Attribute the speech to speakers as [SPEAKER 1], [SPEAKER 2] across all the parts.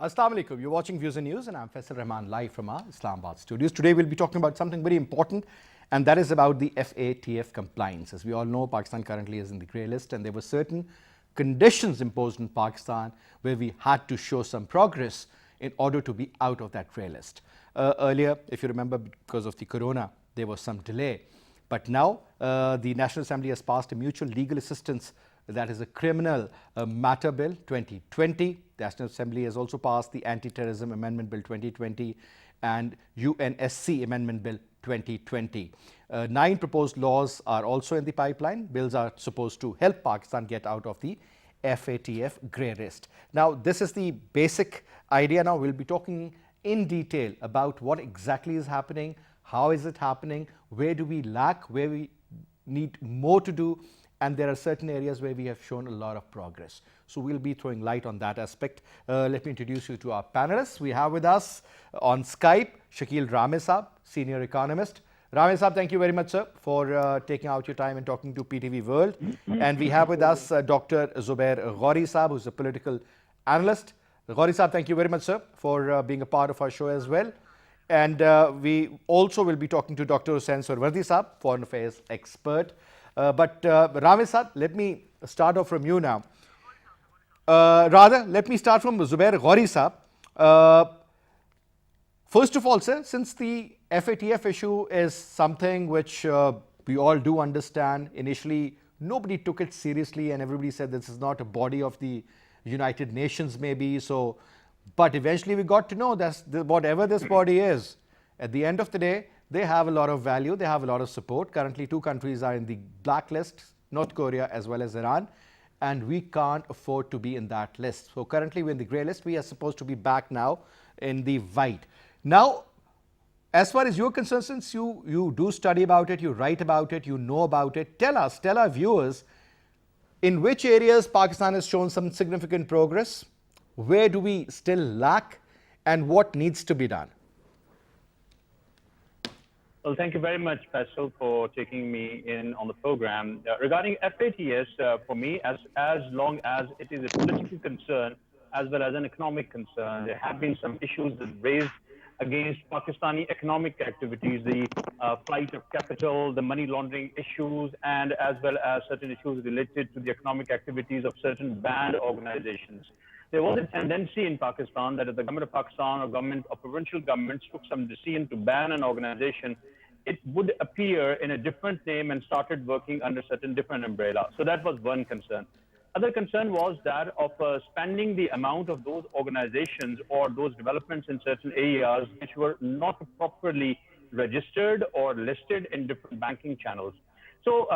[SPEAKER 1] Assalamu alaikum. You're watching Views and News, and I'm Faisal Rahman live from our Islamabad studios. Today we'll be talking about something very important, and that is about the FATF compliance. As we all know, Pakistan currently is in the grey list, and there were certain conditions imposed in Pakistan where we had to show some progress in order to be out of that grey list. Earlier, if you remember, because of the corona, there was some delay. But now, the National Assembly has passed a mutual legal assistance, that is a criminal matter bill 2020. The National Assembly has also passed the Anti-Terrorism Amendment Bill 2020 and UNSC Amendment Bill 2020. 9 proposed laws are also in the pipeline. Bills are supposed to help Pakistan get out of the FATF grey list. Now, this is the basic idea. Now, we'll be talking in detail about what exactly is happening, how is it happening, where do we lack, where we need more to do, and there are certain areas where we have shown a lot of progress. So we'll be throwing light on that aspect. Let me introduce you to our panelists. We have with us on Skype Shakeel Rame Saab, senior economist. Rame Saab, thank you very much, sir, for taking out your time and talking to PTV World. And we have with us Dr. Zubair Ghori Saab, who's a political analyst. Ghori Saab, thank you very much, sir, for being a part of our show as well. And we also will be talking to Dr. Hussain Suhrawardy Saab, foreign affairs expert. But Rame Saab, let me start off from you now. Let me start from Zubair Ghori Saab. First of all, sir, since the FATF issue is something which we all do understand, initially nobody took it seriously and everybody said this is not a body of the United Nations maybe. So, but eventually we got to know that whatever this body is, at the end of the day, they have a lot of value, they have a lot of support. Currently, 2 countries are in the blacklist, North Korea as well as Iran, and we can't afford to be in that list. So currently we're in the grey list, we are supposed to be back now in the white. Now, as far as you're concerned, since you do study about it, you write about it, you know about it, tell our viewers, in which areas Pakistan has shown some significant progress, where do we still lack, and what needs to be done?
[SPEAKER 2] Well, thank you very much, Faisal, for taking me in on the program. Regarding FATS, for me, as long as it is a political concern as well as an economic concern, there have been some issues that raised against Pakistani economic activities, the flight of capital, the money laundering issues, and as well as certain issues related to the economic activities of certain banned organizations. There was a tendency in Pakistan that if the government of Pakistan or government or provincial governments took some decision to ban an organization, it would appear in a different name and started working under certain different umbrella. So that was one concern. Other concern was that of spending the amount of those organizations or those developments in certain areas which were not properly registered or listed in different banking channels. So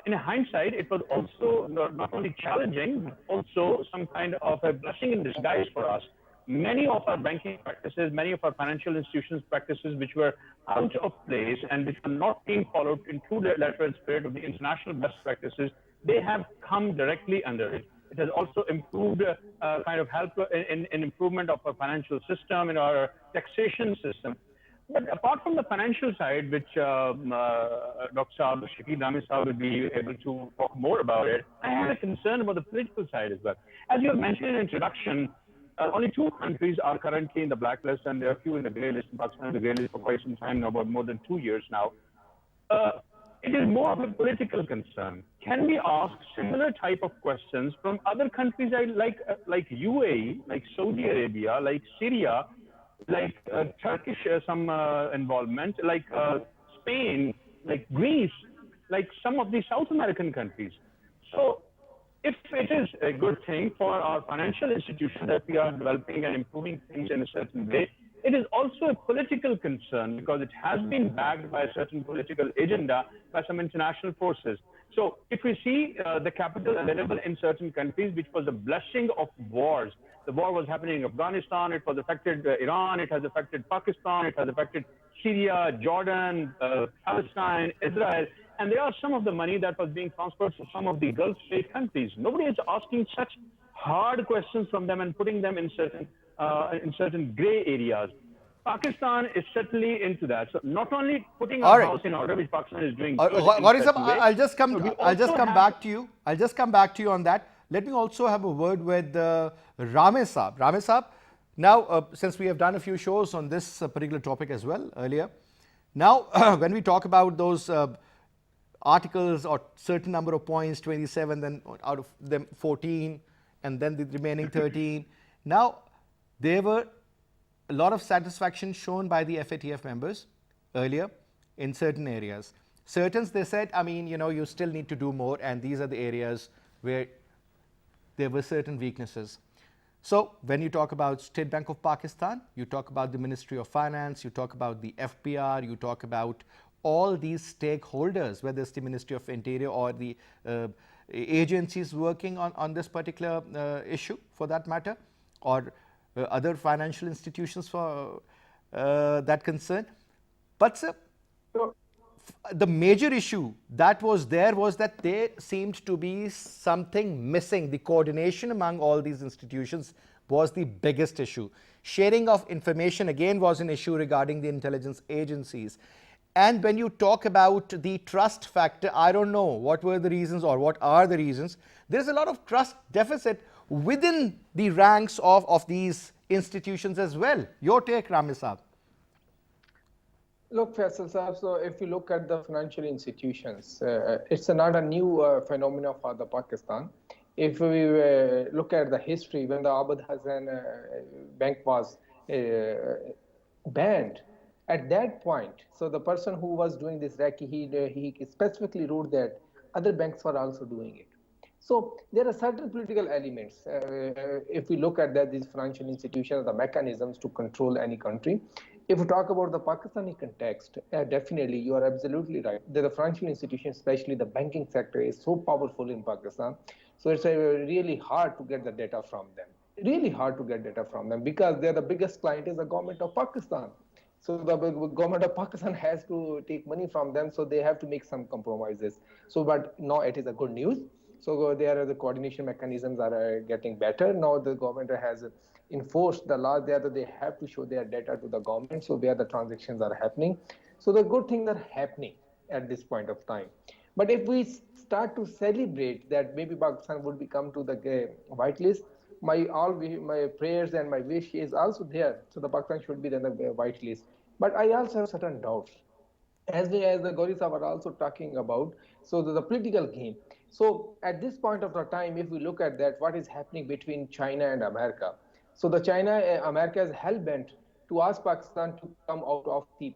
[SPEAKER 2] in hindsight, it was also not only challenging, but also some kind of a blessing in disguise for us. Many of our banking practices, many of our financial institutions practices which were out of place and which were not being followed in true letter and spirit of the international best practices, they have come directly under it. It has also improved, kind of help in improvement of our financial system, in our taxation system. But apart from the financial side, which Dr. Shakeel Rame Saab will be able to talk more about it, I have a concern about the political side as well. As you have mentioned in the introduction, only 2 countries are currently in the blacklist, and there are a few in the grey list. Pakistan in the grey list for quite some time now, about more than 2 years now. It is more of a political concern. Can we ask similar type of questions from other countries like UAE, like Saudi Arabia, like Syria, like Turkish some involvement, like Spain, like Greece, like some of the South American countries? So if it is a good thing for our financial institution that we are developing and improving things in a certain way, it is also a political concern because it has been backed by a certain political agenda by some international forces. So if we see the capital available in certain countries, which was a blessing of wars, the war was happening in Afghanistan, it was affected Iran, it has affected Pakistan, it has affected Syria, Jordan, Palestine, Israel, and there are some of the money that was being transferred to some of the Gulf state countries. Nobody is asking such hard questions from them and putting them in certain gray areas. Pakistan is certainly into that. So not only putting our house in order, which Pakistan is doing.
[SPEAKER 1] I'll just come back to you. I'll just come back to you on that. Let me also have a word with Rame Saab. Rame Saab, Now, since we have done a few shows on this particular topic as well earlier, now when we talk about those articles or certain number of points, 27, then out of them 14, and then the remaining 13. Now, there were a lot of satisfaction shown by the FATF members earlier in certain areas. Certain, they said, I mean, you still need to do more, and these are the areas where there were certain weaknesses. So, when you talk about State Bank of Pakistan, you talk about the Ministry of Finance, you talk about the FPR, you talk about all these stakeholders, whether it's the Ministry of Interior or the agencies working on this particular issue for that matter, or other financial institutions for that concern. But sir, the major issue that was there was that there seemed to be something missing. The coordination among all these institutions was the biggest issue. Sharing of information again was an issue regarding the intelligence agencies. And when you talk about the trust factor, I don't know what were the reasons or what are the reasons. There's a lot of trust deficit within the ranks of these institutions as well. Your take, Ramiz Saab.
[SPEAKER 3] Look, Faisal Saab, so if you look at the financial institutions, it's not a new phenomenon for the Pakistan. If we look at the history, when the Abad Hassan Bank was banned, at that point, so the person who was doing this recce, he specifically wrote that other banks were also doing it. So there are certain political elements. If we look at that, these financial institutions, the mechanisms to control any country. If we talk about the Pakistani context, definitely you are absolutely right. The financial institutions, especially the banking sector, is so powerful in Pakistan. So it's really hard to get the data from them. Really hard to get data from them because they're the biggest client is the government of Pakistan. So the government of Pakistan has to take money from them, so they have to make some compromises. So, but now it is a good news. So there are the coordination mechanisms are getting better. Now the government has enforced the law there that they have to show their data to the government, so where the transactions are happening. So the good things are happening at this point of time. But if we start to celebrate that maybe Pakistan would become to the whitelist, my prayers and my wish is also there. So the Pakistan should be in the whitelist. But I also have certain doubts. As the Gauri Sahab are also talking about, so the political game. So at this point of the time, if we look at that, what is happening between China and America? So the America is hell-bent to ask Pakistan to come out of CPEC.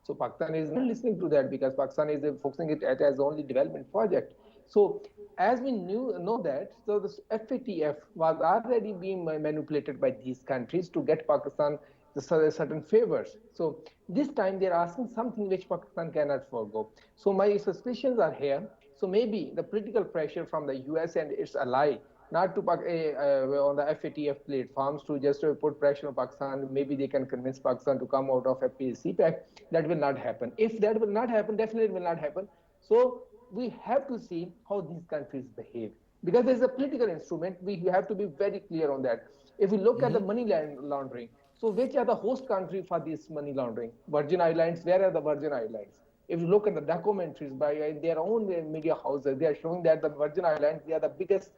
[SPEAKER 3] So Pakistan is not listening to that because Pakistan is focusing it as only development project. So as we know that, so the FATF was already being manipulated by these countries to get Pakistan certain favors. So this time they're asking something which Pakistan cannot forego. So my suspicions are here. So maybe the political pressure from the US and its ally, not to on the FATF platforms to just put pressure on Pakistan, maybe they can convince Pakistan to come out of CPEC. That will not happen. If that will not happen, definitely it will not happen. So we have to see how these countries behave. Because there's a political instrument, we have to be very clear on that. If we look at the money laundering, so which are the host country for this money laundering? Virgin Islands, where are the Virgin Islands? If you look at the documentaries by their own media houses, they are showing that the Virgin Islands, they are the biggest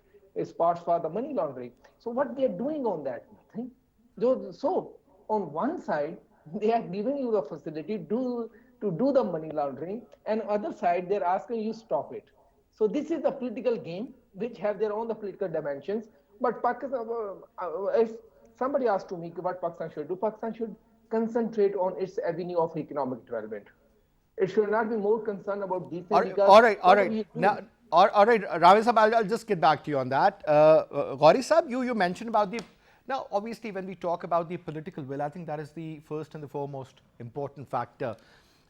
[SPEAKER 3] spots for the money laundering. So what they are doing on that? Nothing. So on one side, they are giving you the facility to do the money laundering, and other side, they're asking you stop it. So this is the political game, which have their own political dimensions. But Pakistan, if somebody asked to me what Pakistan should do, Pakistan should concentrate on its avenue of economic development. It should not be more concerned about these things.
[SPEAKER 1] All right. Now, all right, Ravi Saab, I'll just get back to you on that. Gauri Saab, you mentioned about the... Now, obviously, when we talk about the political will, I think that is the first and the foremost important factor.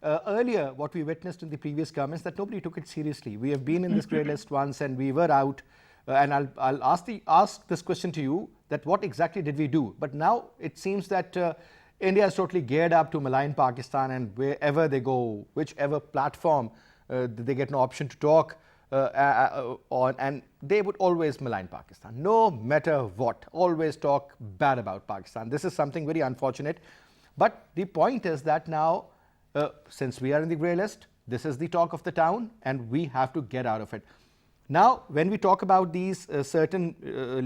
[SPEAKER 1] Earlier, what we witnessed in the previous governments, that nobody took it seriously. We have been in this grey list once and we were out. And I'll ask this question to you, that what exactly did we do? But now it seems that India is totally geared up to malign Pakistan, and wherever they go, whichever platform they get an option to talk on, and they would always malign Pakistan, no matter what, always talk bad about Pakistan. This is something very unfortunate. But the point is that now, since we are in the grey list, this is the talk of the town and we have to get out of it. Now, when we talk about these certain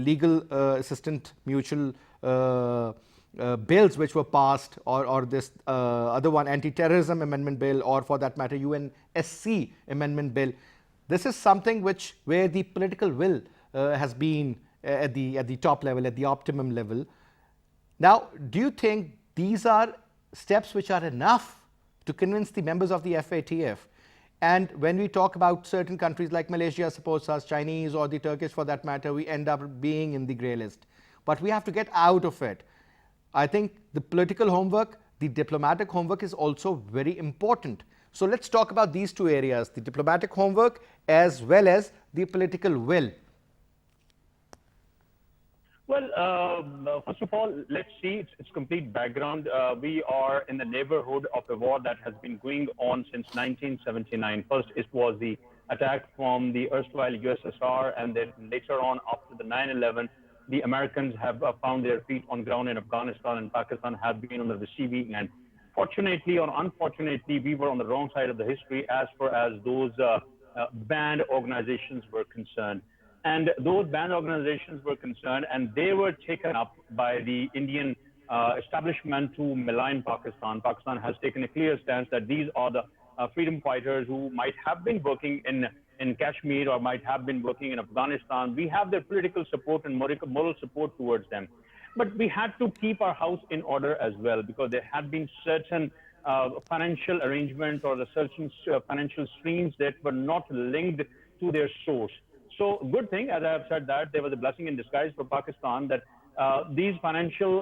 [SPEAKER 1] legal assistant mutual bills which were passed, or this other one, anti-terrorism amendment bill, or for that matter UNSC amendment bill, this is something where the political will has been at the top level, at the optimum level. Now, do you think these are steps which are enough to convince the members of the FATF? And when we talk about certain countries like Malaysia supports us, Chinese or the Turkish for that matter, we end up being in the grey list. But we have to get out of it. I think the political homework, the diplomatic homework is also very important. So let's talk about these two areas, the diplomatic homework as well as the political will.
[SPEAKER 2] Well, first of all, let's see its complete background. We are in the neighborhood of a war that has been going on since 1979. First, it was the attack from the erstwhile USSR, and then later on, after the 9/11, the Americans have found their feet on ground in Afghanistan, and Pakistan have been on the receiving end. Fortunately or unfortunately, we were on the wrong side of the history as far as those banned organizations were concerned. And those banned organizations were concerned, and they were taken up by the Indian establishment to malign Pakistan. Pakistan has taken a clear stance that these are the freedom fighters who might have been working in Kashmir or might have been working in Afghanistan. We have their political support and moral support towards them. But we had to keep our house in order as well, because there had been certain financial arrangements or the certain financial streams that were not linked to their source. So good thing, as I have said, that there was a blessing in disguise for Pakistan that these financial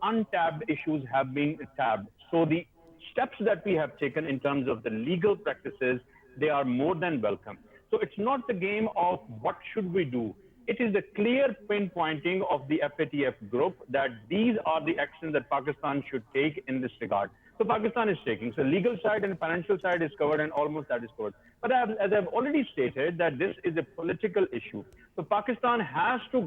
[SPEAKER 2] untapped issues have been tapped. So the steps that we have taken in terms of the legal practices, they are more than welcome. So it's not the game of what should we do. It is the clear pinpointing of the FATF group that these are the actions that Pakistan should take in this regard. So Pakistan is taking. So legal side and financial side is covered, and almost that is covered. But as I've already stated, that this is a political issue. So Pakistan has to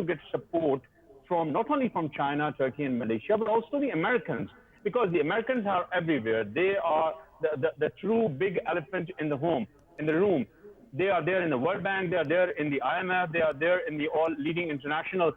[SPEAKER 2] get support from not only from China, Turkey, and Malaysia, but also the Americans, because the Americans are everywhere. They are the true big elephant in the room. They are there in the World Bank, they are there in the IMF, they are there in the all leading international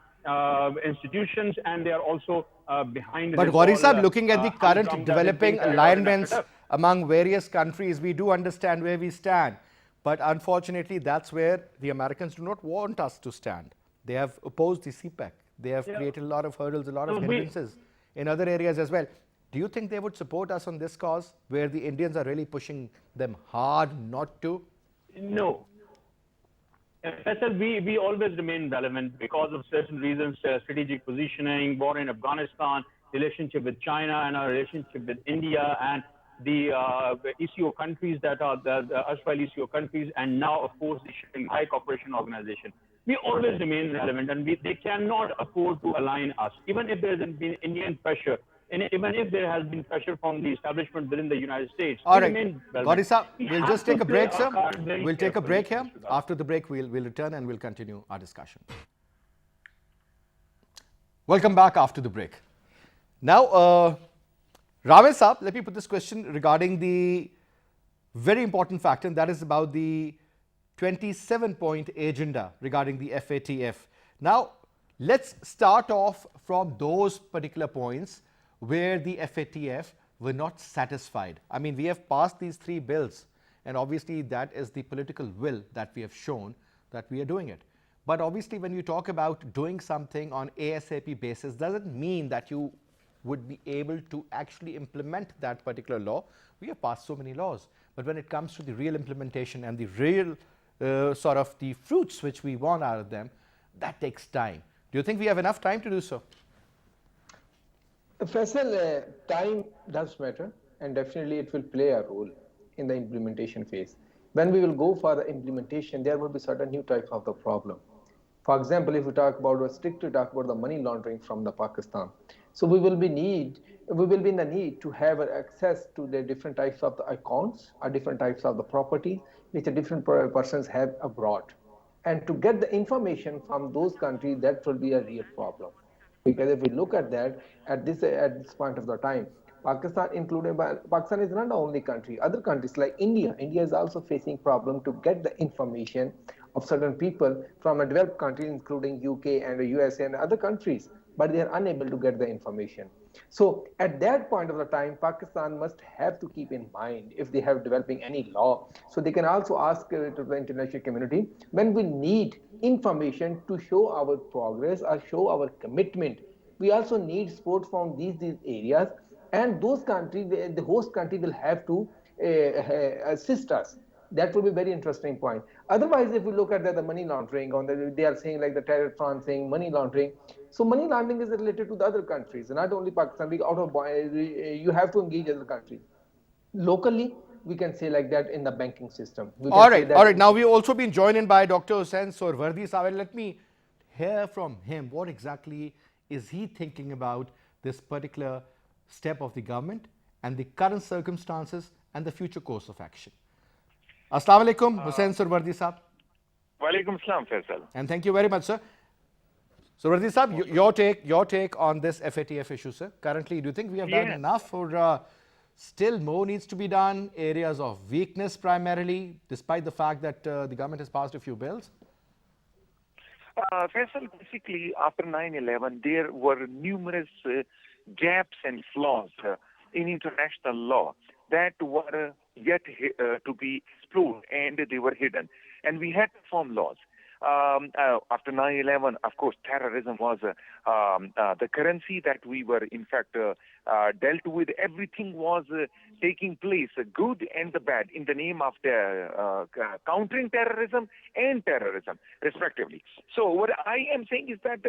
[SPEAKER 2] institutions, and they are also behind.
[SPEAKER 1] But Gauri Sahab, looking at the current developing alignments among various countries, we do understand where we stand. But unfortunately, that's where the Americans do not want us to stand. They have opposed the CPEC. They have created a lot of hurdles, a lot of hindrances in other areas as well. Do you think they would support us on this cause, where the Indians are really pushing them hard not to?
[SPEAKER 2] No. Faisal, we always remain relevant because of certain reasons, strategic positioning, war in Afghanistan, relationship with China, and our relationship with India, and the ECO countries that are the erstwhile ECO countries, and now, of course, the Shanghai Cooperation Organization. We always remain relevant, and they cannot afford to align us, even if there has been Indian pressure. And even if there has been pressure from the establishment within the United States.
[SPEAKER 1] All right, Gauri Sahab, we'll just take a break, sir. We'll take a break here. After the break, we'll return and we'll continue our discussion. Welcome back after the break. Now, Ramesh Sahab, let me put this question regarding the very important factor, and that is about the 27-point agenda regarding the FATF. Now, let's start off from those particular points where the FATF were not satisfied. I mean, we have passed these 3 bills, and obviously that is the political will that we have shown that we are doing it. But obviously, when you talk about doing something on ASAP basis, doesn't mean that you would be able to actually implement that particular law. We have passed so many laws, but when it comes to the real implementation and the real sort of the fruits which we want out of them, that takes time. Do you think we have enough time to do so?
[SPEAKER 3] Faisal, time does matter, and definitely it will play a role in the implementation phase. When we will go for the implementation, there will be certain new types of the problem. For example, if we talk about or strictly talk about the money laundering from the Pakistan, so we will be in the need to have access to the different types of the accounts or different types of the property which the different persons have abroad, and to get the information from those countries, that will be a real problem. Because if we look at that at this point of the time, Pakistan is not the only country. Other countries like India is also facing problem to get the information of certain people from a developed country, including UK and the USA and other countries, but they are unable to get the information. So at that point of the time, Pakistan must have to keep in mind if they have developing any law. So they can also ask to the international community when we need information to show our progress or show our commitment. We also need support from these areas, and those countries, the host country, will have to assist us. That will be a very interesting point. Otherwise, if we look at the money laundering, they are saying like the tariff fund saying money laundering. So money laundering is related to the other countries, not only Pakistan. You have to engage other countries. Locally, we can say like that in the banking system. We can say that
[SPEAKER 1] all right. Now we've also been joined in by Dr. Hussain Suhrawardy Sahib. Let me hear from him. What exactly is he thinking about this particular step of the government and the current circumstances and the future course of action? Assalamu alaikum, Hussain Suhrawardy Sahib.
[SPEAKER 4] Walaikum Assalam, Faisal.
[SPEAKER 1] And thank you very much, sir. Suhrawardy Sahib, your take on this FATF issue, sir. Currently, do you think we have done enough, or still more needs to be done? Areas of weakness primarily, despite the fact that the government has passed a few bills?
[SPEAKER 4] Faisal, basically, after 9/11, there were numerous gaps and flaws in international law that were yet to be explored, and they were hidden. And we had to form laws. After 9/11, of course, terrorism was the currency that we were, in fact, dealt with. Everything was taking place, good and the bad, in the name of the countering terrorism and terrorism, respectively. So what I am saying is that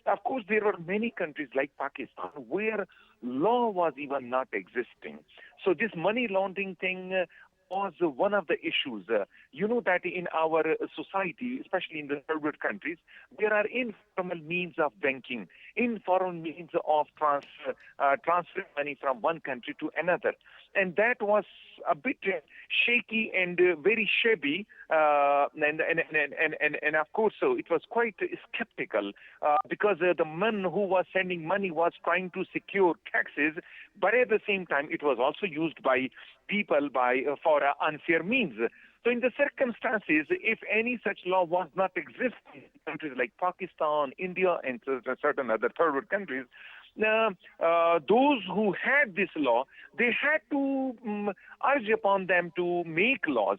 [SPEAKER 4] of course, there were many countries like Pakistan where law was even not existing. So this money laundering thing was one of the issues. You know that in our society, especially in the third world countries, there are informal means of banking, informal means of transferring money from one country to another. And that was a bit shaky and very shabby. And of course, so it was quite skeptical because the man who was sending money was trying to secure taxes, but at the same time, it was also used by people for unfair means. So in the circumstances, if any such law was not existing in countries like Pakistan, India, and certain other third world countries, those who had this law, they had to urge upon them to make laws.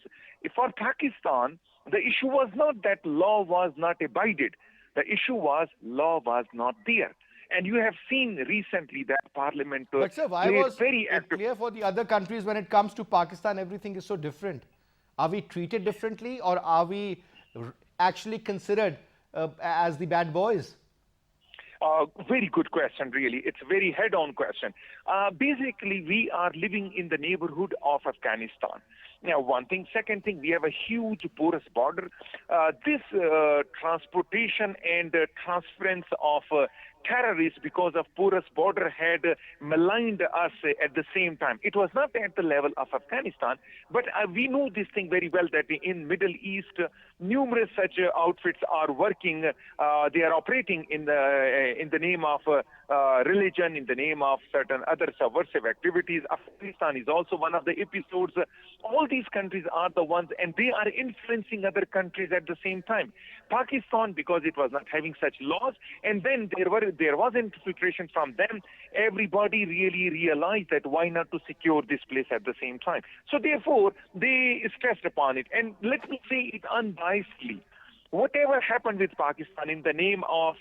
[SPEAKER 4] For Pakistan, the issue was not that law was not abided. The issue was law was not there. And you have seen recently that Parliament
[SPEAKER 1] But sir, why was
[SPEAKER 4] very
[SPEAKER 1] it
[SPEAKER 4] active.
[SPEAKER 1] clear for the other countries when it comes to Pakistan, everything is so different? Are we treated differently, or are we actually considered as the bad boys?
[SPEAKER 4] Very good question, really. It's a very head-on question. Basically, we are living in the neighborhood of Afghanistan. Now, one thing. Second thing, we have a huge porous border. This transportation and transference of terrorists because of porous border had maligned us at the same time. It was not at the level of Afghanistan, but we know this thing very well that in Middle East, numerous such outfits are working. They are operating in the name of religion, in the name of certain other subversive activities. Afghanistan is also one of the episodes. All these countries are the ones, and they are influencing other countries at the same time. Pakistan, because it was not having such laws, and then there was infiltration from them. Everybody really realized that why not to secure this place at the same time. So therefore, they stressed upon it. And let me say it unbiasedly. Whatever happened with Pakistan in the name of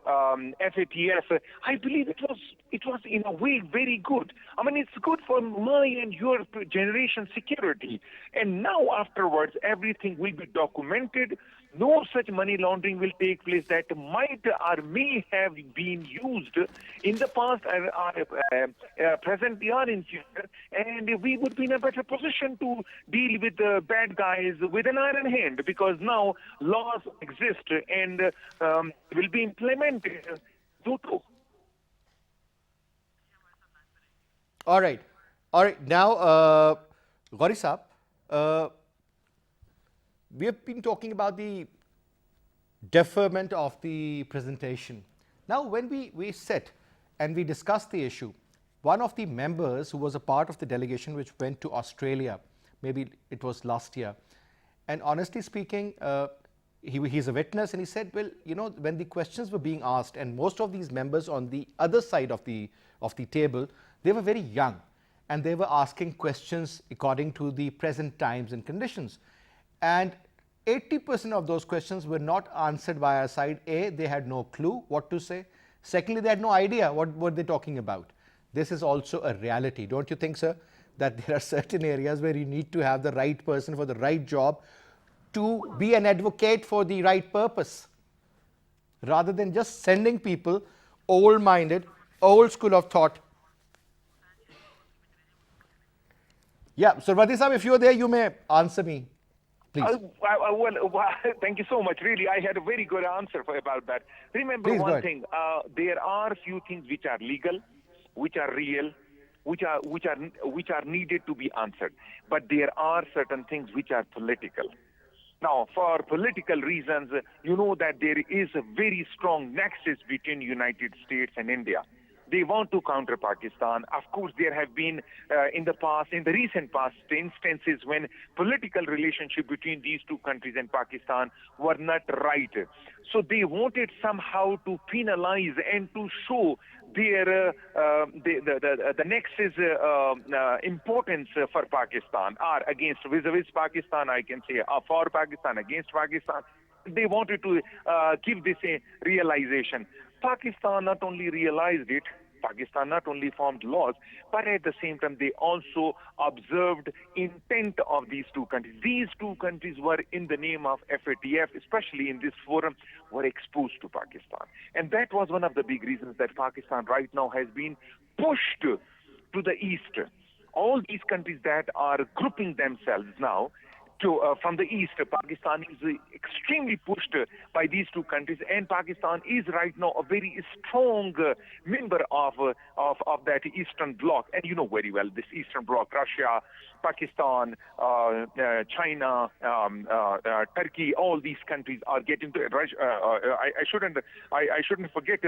[SPEAKER 4] FATF, I believe it was in a way very good. I mean, it's good for my and your generation security. And now afterwards, everything will be documented. No such money laundering will take place that might or may have been used in the past or presently or in future, and we would be in a better position to deal with the bad guys with an iron hand, because now laws exist and will be implemented.
[SPEAKER 1] All right. Now, Ghori Saab, we have been talking about the deferment of the presentation. Now, when we sit and we discuss the issue, one of the members who was a part of the delegation which went to Australia, maybe it was last year, and honestly speaking, he's a witness, and he said, well, you know, when the questions were being asked, and most of these members on the other side of the table, they were very young, and they were asking questions according to the present times and conditions. And 80% of those questions were not answered by our side. A, they had no clue what to say. Secondly, they had no idea what were they talking about. This is also a reality, don't you think, sir, that there are certain areas where you need to have the right person for the right job to be an advocate for the right purpose, rather than just sending people old-minded, old school of thought. Yeah, so Radhi Sahib, if you're there, you may answer me, please.
[SPEAKER 4] Thank you so much. Really, I had a very good answer about that. Remember
[SPEAKER 1] Please, go
[SPEAKER 4] one
[SPEAKER 1] ahead.
[SPEAKER 4] thing: there are few things which are legal, which are real, which are needed to be answered. But there are certain things which are political. Now, for political reasons, you know that there is a very strong nexus between United States and India. They want to counter Pakistan. Of course, there have been in the recent past, instances when political relationship between these two countries and Pakistan were not right. So they wanted somehow to penalize and to show their the nexus importance for Pakistan, or against vis-a-vis Pakistan, I can say, for Pakistan, against Pakistan. They wanted to give this a realization. Pakistan not only realized it, Pakistan not only formed laws, but at the same time they also observed intent of these two countries. These two countries were, in the name of FATF, especially in this forum, were exposed to Pakistan. And that was one of the big reasons that Pakistan right now has been pushed to the east. All these countries that are grouping themselves now from the east, Pakistan is extremely pushed by these two countries, and Pakistan is right now a very strong member of that Eastern Bloc. And you know very well this Eastern Bloc: Russia, Pakistan, China, Turkey. All these countries are getting to. I shouldn't forget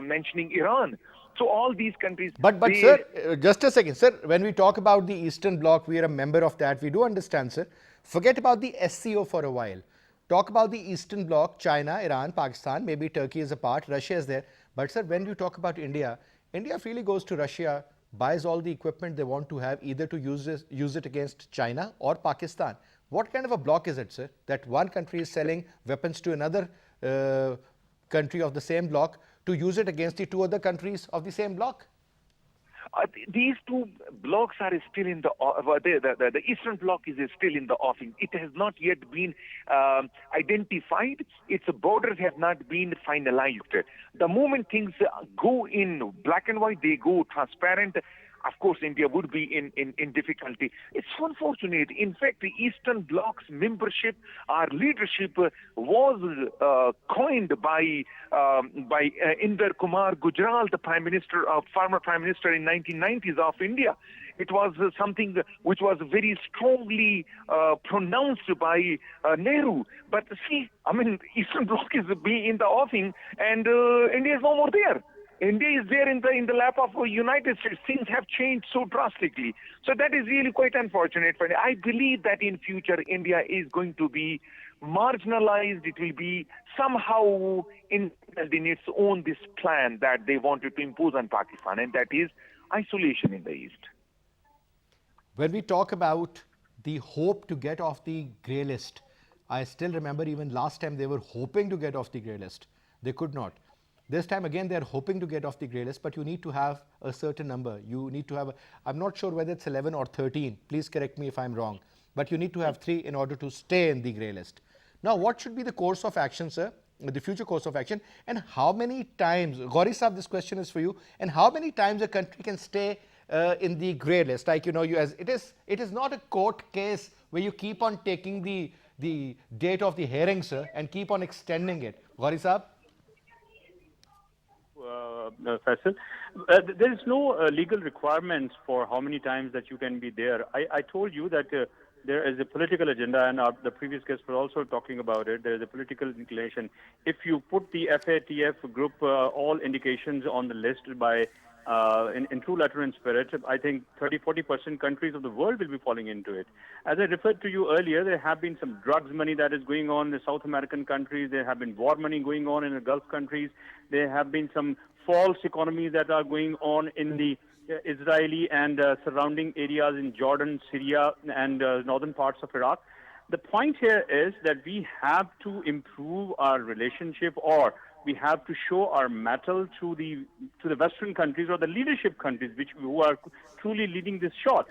[SPEAKER 4] mentioning Iran. So all these countries.
[SPEAKER 1] But sir, just a second, sir. When we talk about the Eastern Bloc, we are a member of that. We do understand, sir. Forget about the SCO for a while. Talk about the Eastern Bloc: China, Iran, Pakistan. Maybe Turkey is a part. Russia is there. But sir, when you talk about India, India freely goes to Russia, buys all the equipment they want to have, either to use it against China or Pakistan. What kind of a bloc is it, sir? That one country is selling weapons to another country of the same bloc to use it against the two other countries of the same bloc?
[SPEAKER 4] These two blocks are still in the Eastern Bloc is still in the offing. It has not yet been identified. Its borders have not been finalized. The moment things go in black and white, they go transparent. Of course, India would be in difficulty. It's unfortunate. In fact, the Eastern Bloc's membership, our leadership, was coined by Inder Kumar Gujral, the former Prime Minister in 1990s of India. It was something which was very strongly pronounced by Nehru. But see, I mean, Eastern Bloc is in the offing, and India is no more there. India is there in the lap of the United States. Things have changed so drastically. So that is really quite unfortunate. I believe that in future, India is going to be marginalized. It will be somehow in its own this plan that they wanted to impose on Pakistan, and that is isolation in the East.
[SPEAKER 1] When we talk about the hope to get off the grey list, I still remember even last time they were hoping to get off the grey list. They could not. This time again, they're hoping to get off the grey list, but you need to have a certain number. You need to have, I'm not sure whether it's 11 or 13. Please correct me if I'm wrong. But you need to have 3 in order to stay in the grey list. Now, what should be the course of action, sir? The future course of action? And how many times, Gauri Saab, this question is for you, and how many times a country can stay in the grey list? Like, you know, it is not a court case where you keep on taking the date of the hearing, sir, and keep on extending it. Gauri Saab?
[SPEAKER 5] Faisal. There is no legal requirements for how many times that you can be there. I told you that there is a political agenda, and the previous guests were also talking about it. There is a political inclination. If you put the FATF group all indications on the list by in true letter and spirit, I think 30-40% countries of the world will be falling into it. As I referred to you earlier, there have been some drugs money that is going on in the South American countries. There have been war money going on in the Gulf countries. There have been some false economies that are going on in the Israeli and surrounding areas in Jordan, Syria, and northern parts of Iraq. The point here is that we have to improve our relationship, or we have to show our mettle to the Western countries or the leadership countries who are truly leading this shot.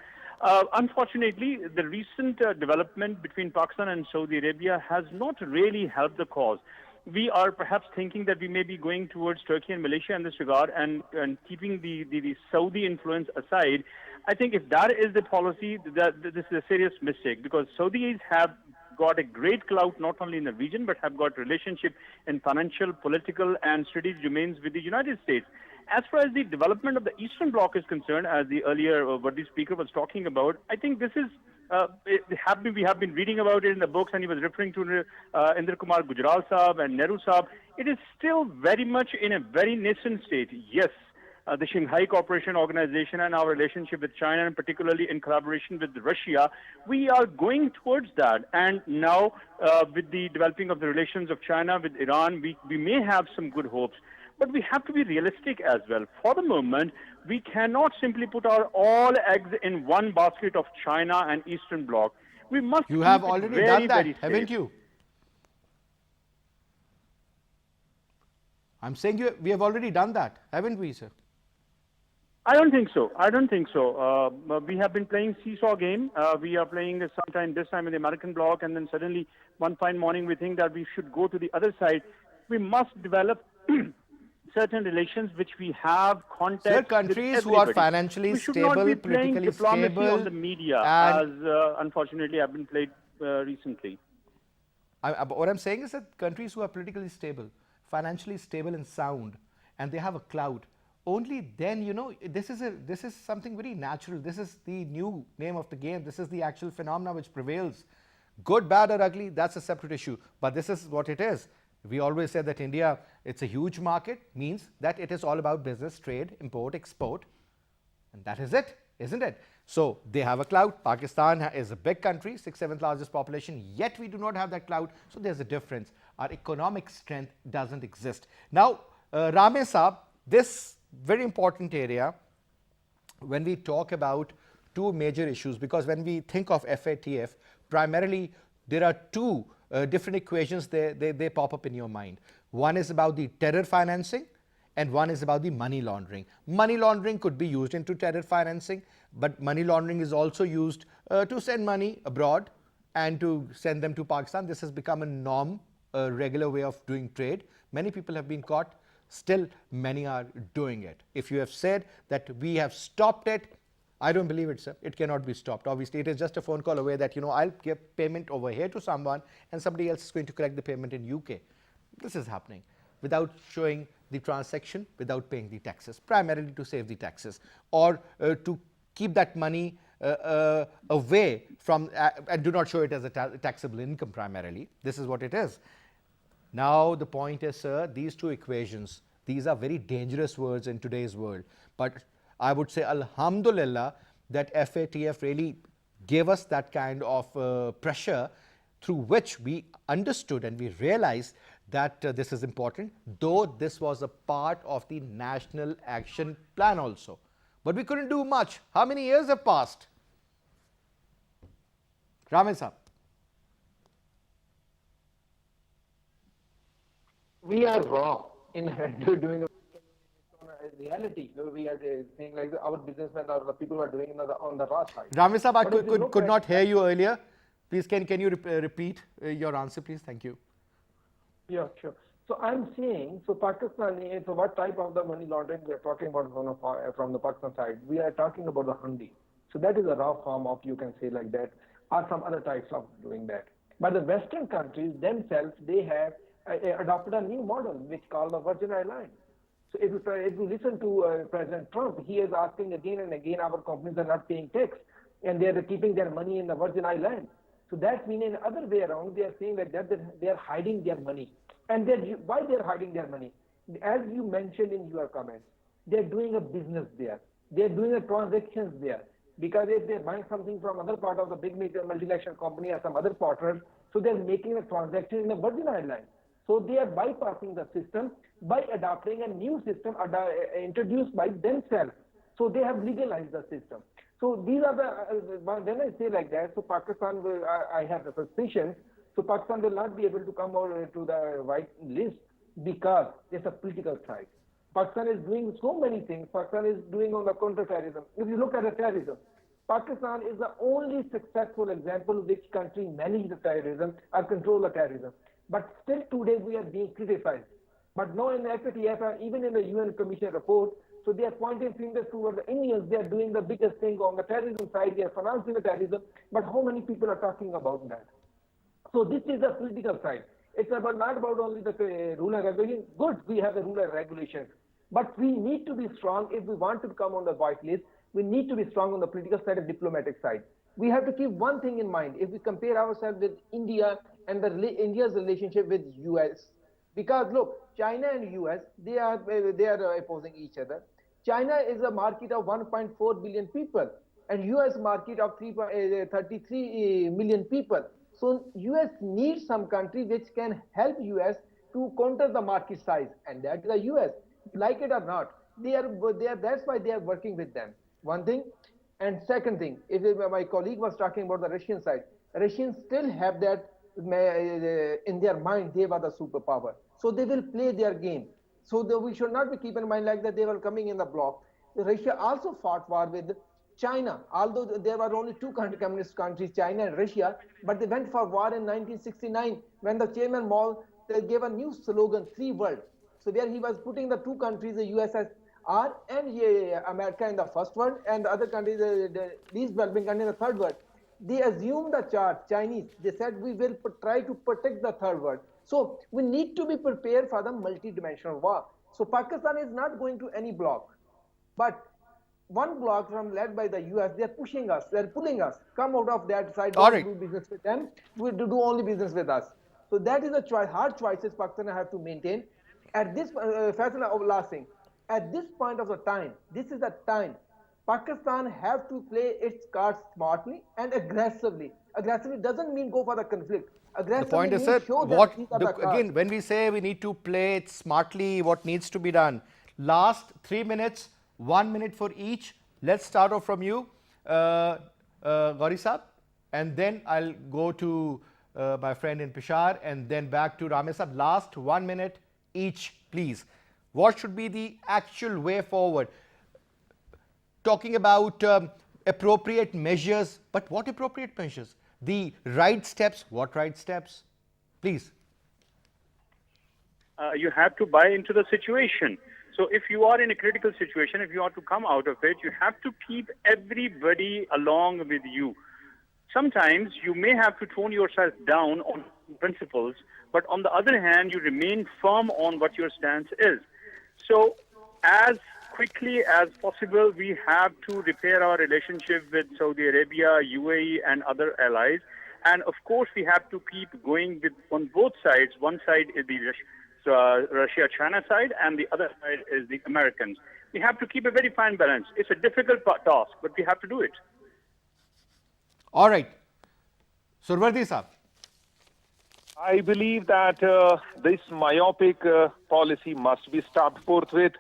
[SPEAKER 5] Unfortunately, the recent development between Pakistan and Saudi Arabia has not really helped the cause. We are perhaps thinking that we may be going towards Turkey and Malaysia in this regard, and keeping the Saudi influence aside. I think if that is the policy, that this is a serious mistake, because Saudis have got a great clout not only in the region but have got relationship in financial, political, and strategic domains with the United States. As far as the development of the Eastern Bloc is concerned, as the earlier what the speaker was talking about, I think this is we have been reading about it in the books, and he was referring to Indra Kumar Gujral Saab and Nehru Saab. It is still very much in a very nascent state. Yes, the Shanghai Cooperation Organization and our relationship with China, and particularly in collaboration with Russia, we are going towards that. And now, with the developing of the relations of China with Iran, we may have some good hopes. But we have to be realistic as well. For the moment, we cannot simply put our all eggs in one basket of China and Eastern Bloc. We must.
[SPEAKER 1] You have
[SPEAKER 5] keep it
[SPEAKER 1] already
[SPEAKER 5] very,
[SPEAKER 1] done that,
[SPEAKER 5] very
[SPEAKER 1] haven't
[SPEAKER 5] safe.
[SPEAKER 1] you? I'm saying we have already done that, haven't we, sir?
[SPEAKER 5] I don't think so. I don't think so. We have been playing seesaw game. We are playing sometime this time in the American bloc, and then suddenly one fine morning we think that we should go to the other side. We must develop certain relations which we have contact.
[SPEAKER 1] Sir, countries who are financially
[SPEAKER 5] we should
[SPEAKER 1] stable,
[SPEAKER 5] not be playing
[SPEAKER 1] politically
[SPEAKER 5] diplomacy
[SPEAKER 1] stable,
[SPEAKER 5] on the media,
[SPEAKER 1] and
[SPEAKER 5] as unfortunately have been played recently.
[SPEAKER 1] what I'm saying is that countries who are politically stable, financially stable and sound, and they have a clout, only then, you know, this is something very natural. This is the new name of the game. This is the actual phenomena which prevails. Good, bad, or ugly, that's a separate issue. But this is what it is. We always say that India, it's a huge market, means that it is all about business, trade, import, export, and that is it, isn't it? So they have a clout. Pakistan is a big country, 6th, 7th largest population, yet we do not have that clout. So there's a difference. Our economic strength doesn't exist. Now, Rame Saab, this very important area, when we talk about two major issues, because when we think of FATF, primarily there are two different equations they pop up in your mind. One is about the terror financing, and one is about the money laundering. Money laundering could be used into terror financing, but money laundering is also used to send money abroad and to send them to Pakistan. This has become a norm, a regular way of doing trade. Many people have been caught. Still, many are doing it. If you have said that we have stopped it, I don't believe it, sir. It cannot be stopped. Obviously, it is just a phone call away that, you know, I'll give payment over here to someone and somebody else is going to collect the payment in UK. This is happening without showing the transaction, without paying the taxes, primarily to save the taxes, or to keep that money away from, and do not show it as a taxable income primarily. This is what it is. Now, the point is, sir, these two equations, these are very dangerous words in today's world. But I would say, alhamdulillah, that FATF really gave us that kind of pressure through which we understood and we realized that this is important, though this was a part of the National Action Plan also. But we couldn't do much. How many years have passed? Ramesh Saab.
[SPEAKER 3] We are wrong in doing a reality. We are saying like our businessmen or the people who are doing it on the raw side.
[SPEAKER 1] Ramesh Saab, I
[SPEAKER 3] But if you look
[SPEAKER 1] could
[SPEAKER 3] at-
[SPEAKER 1] not hear you earlier. Please, can you repeat your answer, please? Thank you.
[SPEAKER 3] Yeah, sure. So I'm saying, so Pakistan, so what type of the money laundering we are talking about from the Pakistan side? We are talking about the hundi. So that is a raw form of, you can say like that, or some other types of doing that. But the Western countries themselves, they have adopted a new model which called the Virgin Islands. So if you listen to President Trump, he is asking again and again our companies are not paying tax and they are keeping their money in the Virgin Islands. So that means in other way around, they are saying that they are hiding their money. And why they are hiding their money? As you mentioned in your comments, they're doing a business there. They're doing a transactions there. Because if they're buying something from other part of the big multinational company or some other partners, so they're making a transaction in the Virgin Islands. So they are bypassing the system by adopting a new system introduced by themselves. So they have legalized the system. So these are when I say like that, so Pakistan will, I have a suspicion, so Pakistan will not be able to come out to the white list because it's a political side. Pakistan is doing so many things. Pakistan is doing on the counter-terrorism. If you look at the terrorism, Pakistan is the only successful example of which country managed the terrorism or control the terrorism. But still today we are being criticized. But now in the FATF, even in the UN Commission report, so they are pointing fingers toward the Indians. They are doing the biggest thing on the terrorism side. They are financing the terrorism. But how many people are talking about that? So this is the political side. It's about not about only the rule and regulation. Good, we have the rule and regulations. But we need to be strong if we want to come on the white list. We need to be strong on the political side and diplomatic side. We have to keep one thing in mind. If we compare ourselves with India and India's relationship with US, because look, China and US, they are opposing each other. China is a market of 1.4 billion people and US market of 33 million people. So US needs some country which can help US to counter the market size, and that is the US. Like it or not, they are. That's why they are working with them. One thing, and second thing, if my colleague was talking about the Russian side, Russians still have that in their mind. They were the superpower, so they will play their game. So we should not be keep in mind like that they were coming in the block. Russia also fought war with China, although there were only two communist countries, China and Russia, but they went for war in 1969 when the chairman Mao gave a new slogan, "Three World." So where he was putting the two countries, the USSR and America in the first world, and the other countries, the least developing country in the third world. They assumed the charge, Chinese. They said we will try to protect the third world. So we need to be prepared for the multi-dimensional war. So Pakistan is not going to any bloc, but one bloc led by the US, they're pushing us, they're pulling us. Come out of that side,
[SPEAKER 1] All
[SPEAKER 3] don't
[SPEAKER 1] right.
[SPEAKER 3] do business with them, we do only business with us. So that is a hard choices Pakistan have to maintain. At this, last thing, at this point of the time, this is the time, Pakistan have to play its cards smartly and aggressively. Aggressively doesn't mean go for the conflict.
[SPEAKER 1] The
[SPEAKER 3] Aggressively
[SPEAKER 1] point is,
[SPEAKER 3] means
[SPEAKER 1] sir,
[SPEAKER 3] show that these are the cards.
[SPEAKER 1] again, when we say we need to play it smartly, what needs to be done? Last 3 minutes, 1 minute for each. Let's start off from you, Gauri Saab, and then I'll go to my friend in Peshawar and then back to Ramesh Saab. Last 1 minute each, please. What should be the actual way forward? Talking about appropriate measures, but what appropriate measures? The right steps, what right steps? Please.
[SPEAKER 5] You have to buy into the situation. So if you are in a critical situation, if you want to come out of it, you have to keep everybody along with you. Sometimes you may have to tone yourself down on principles, but on the other hand, you remain firm on what your stance is. So as quickly as possible, we have to repair our relationship with Saudi Arabia, UAE, and other allies. And of course, we have to keep going with on both sides. One side is the Russia-China side, and the other side is the Americans. We have to keep a very fine balance. It's a difficult task, but we have to do it.
[SPEAKER 1] All right. Survardi Saab.
[SPEAKER 4] I believe that this myopic policy must be stopped forthwith.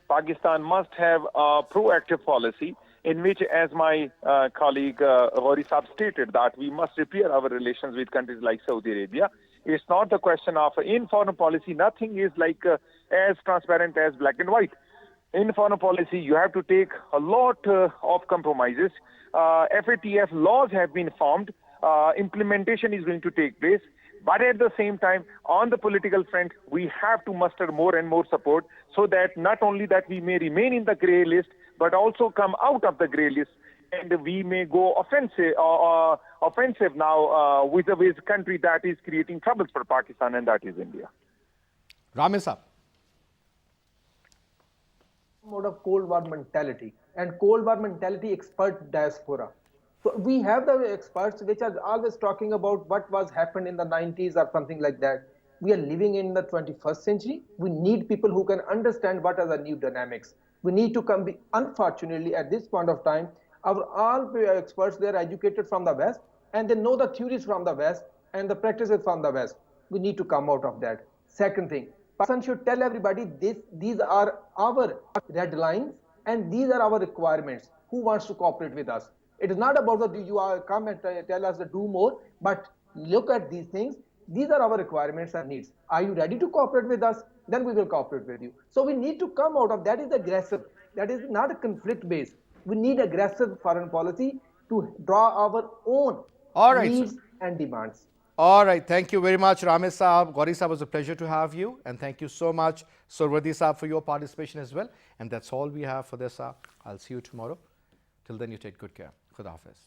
[SPEAKER 4] Pakistan must have a proactive policy in which, as my colleague Gauri Saab stated, that we must repair our relations with countries like Saudi Arabia. It's not the question of in foreign policy. Nothing is like as transparent as black and white. In foreign policy, you have to take a lot of compromises. FATF laws have been formed. Implementation is going to take place. But at the same time, on the political front, we have to muster more and more support so that not only that we may remain in the grey list, but also come out of the grey list, and we may go offensive now with a country that is creating troubles for Pakistan, and that is India.
[SPEAKER 1] Ramesh Saab.
[SPEAKER 3] Mode of Cold War mentality, and Cold War mentality expert diaspora. So we have the experts which are always talking about what was happened in the 90s or something like that. We are living in the 21st century. We need people who can understand what are the new dynamics. We need to come. Unfortunately, at this point of time, our all experts, they are educated from the West, and they know the theories from the West and the practices from the West. We need to come out of that. Second thing, Pakistan should tell everybody these are our red lines and these are our requirements. Who wants to cooperate with us? It is not about that you are come and tell us to do more, but look at these things. These are our requirements and needs. Are you ready to cooperate with us? Then we will cooperate with you. So we need to come out of that is aggressive. That is not a conflict based. We need aggressive foreign policy to draw our own
[SPEAKER 1] All right,
[SPEAKER 3] needs
[SPEAKER 1] sir.
[SPEAKER 3] and demands.
[SPEAKER 1] All right, thank you very much, Ramesh Saab. Gauri Saab, was a pleasure to have you. And thank you so much, Surwadi Saab, for your participation as well. And that's all we have for this hour. I'll see you tomorrow. Till then, you take good care. Khuda Hafiz.